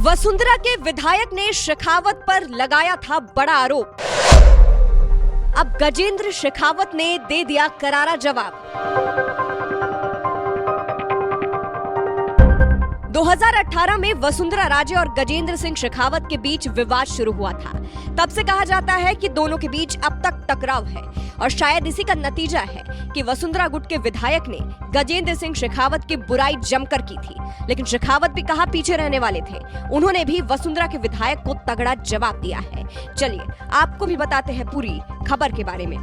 वसुंधरा के विधायक ने शेखावत पर लगाया था बड़ा आरोप। अब गजेंद्र शेखावत ने दे दिया करारा जवाब। 2018 में वसुंधरा राजे और गजेंद्र सिंह शेखावत के बीच विवाद शुरू हुआ था। तब से कहा जाता है कि दोनों के बीच अब तक टकराव है और शायद इसी का नतीजा है कि वसुंधरा गुट के विधायक ने गजेंद्र सिंह शेखावत की बुराई जमकर की थी। लेकिन शेखावत भी कहां पीछे रहने वाले थे, उन्होंने भी वसुंधरा के विधायक को तगड़ा जवाब दिया है। चलिए आपको भी बताते हैं पूरी खबर के बारे में।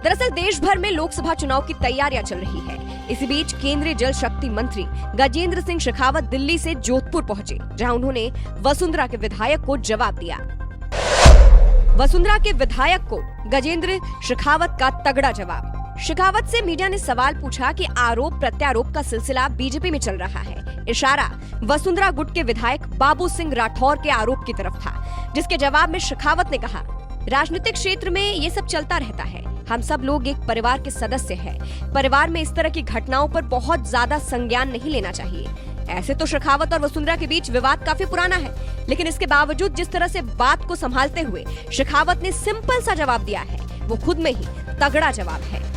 दरअसल देश भर में लोकसभा चुनाव की तैयारियां चल रही है। इसी बीच केंद्रीय जल शक्ति मंत्री गजेंद्र सिंह शेखावत दिल्ली से जोधपुर पहुंचे, जहां उन्होंने वसुंधरा के विधायक को जवाब दिया। वसुंधरा के विधायक को गजेंद्र शेखावत का तगड़ा जवाब। शेखावत से मीडिया ने सवाल पूछा कि आरोप प्रत्यारोप का सिलसिला बीजेपी में चल रहा है। इशारा वसुंधरा गुट के विधायक बाबू सिंह राठौर के आरोप की तरफ था, जिसके जवाब में शेखावत ने कहा, राजनीतिक क्षेत्र में ये सब चलता रहता है। हम सब लोग एक परिवार के सदस्य हैं। परिवार में इस तरह की घटनाओं पर बहुत ज्यादा संज्ञान नहीं लेना चाहिए। ऐसे तो शेखावत और वसुंधरा के बीच विवाद काफी पुराना है, लेकिन इसके बावजूद जिस तरह से बात को संभालते हुए शेखावत ने सिंपल सा जवाब दिया है, वो खुद में ही तगड़ा जवाब है।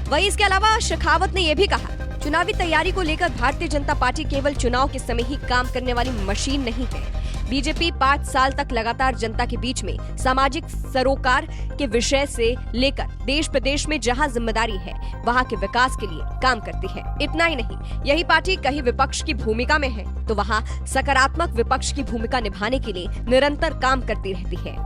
वहीं इसके अलावा शेखावत ने यह भी कहा, चुनावी तैयारी को लेकर भारतीय जनता पार्टी केवल चुनाव के समय ही काम करने वाली मशीन नहीं है। बीजेपी 5 साल तक लगातार जनता के बीच में सामाजिक सरोकार के विषय से लेकर देश प्रदेश में जहां जिम्मेदारी है वहां के विकास के लिए काम करती है। इतना ही नहीं, यही पार्टी कहीं विपक्ष की भूमिका में है तो वहां सकारात्मक विपक्ष की भूमिका निभाने के लिए निरंतर काम करती रहती है।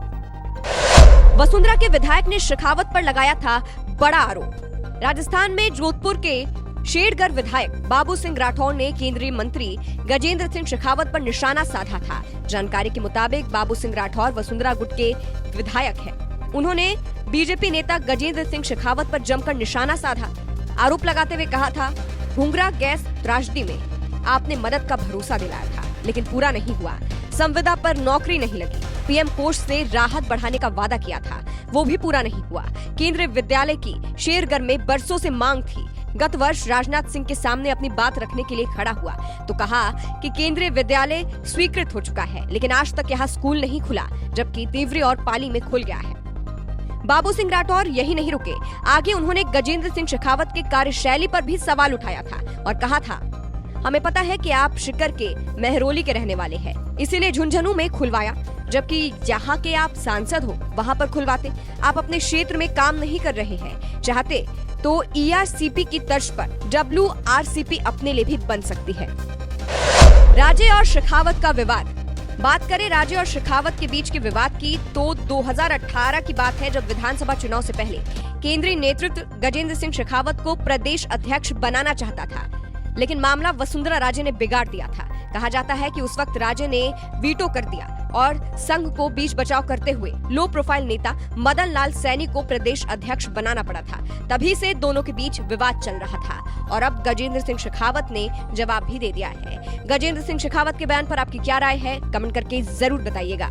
वसुंधरा के विधायक ने शेखावत पर लगाया था बड़ा आरोप। राजस्थान में जोधपुर के शेरगढ़ विधायक बाबू सिंह राठौर ने केंद्रीय मंत्री गजेंद्र सिंह शेखावत पर निशाना साधा था। जानकारी के मुताबिक बाबू सिंह राठौर वसुंधरा गुट के विधायक हैं। उन्होंने बीजेपी नेता गजेंद्र सिंह शेखावत पर जमकर निशाना साधा। आरोप लगाते हुए कहा था, घुंघरा गैस त्रासदी में आपने मदद का भरोसा दिलाया था, लेकिन पूरा नहीं हुआ। संविदा पर नौकरी नहीं लगी। पीएम कोष से राहत बढ़ाने का वादा किया था, वो भी पूरा नहीं हुआ। केंद्रीय विद्यालय की शेरगढ़ में बरसों से मांग थी। गत वर्ष राजनाथ सिंह के सामने अपनी बात रखने के लिए खड़ा हुआ तो कहा कि केंद्रीय विद्यालय स्वीकृत हो चुका है, लेकिन आज तक यहाँ स्कूल नहीं खुला, जबकि तिवरी और पाली में खुल गया है। बाबू सिंह राठौर यही नहीं रुके, आगे उन्होंने गजेंद्र सिंह शेखावत के कार्यशैली पर भी सवाल उठाया था और कहा था, हमें पता है कि आप शिकर के मेहरोली के रहने वाले हैं, इसीलिए झुंझुनू में खुलवाया, जबकि जहाँ के आप सांसद हो वहाँ पर खुलवाते। आप अपने क्षेत्र में काम नहीं कर रहे हैं, चाहते तो ERCP की तर्ज पर WRCP अपने लिए भी बन सकती है। राजे और शेखावत का विवाद। बात करें राजे और शेखावत के बीच के विवाद की तो 2018 की बात है, जब विधानसभा चुनाव से पहले केंद्रीय नेतृत्व गजेंद्र सिंह शेखावत को प्रदेश अध्यक्ष बनाना चाहता था, लेकिन मामला वसुंधरा राजे ने बिगाड़ दिया था। कहा जाता है कि उस वक्त राजे ने वीटो कर दिया और संघ को बीच बचाव करते हुए लो प्रोफाइल नेता मदन लाल सैनी को प्रदेश अध्यक्ष बनाना पड़ा था। तभी से दोनों के बीच विवाद चल रहा था और अब गजेंद्र सिंह शेखावत ने जवाब भी दे दिया है। गजेंद्र सिंह शेखावत के बयान पर आपकी क्या राय है, कमेंट करके जरूर बताइएगा।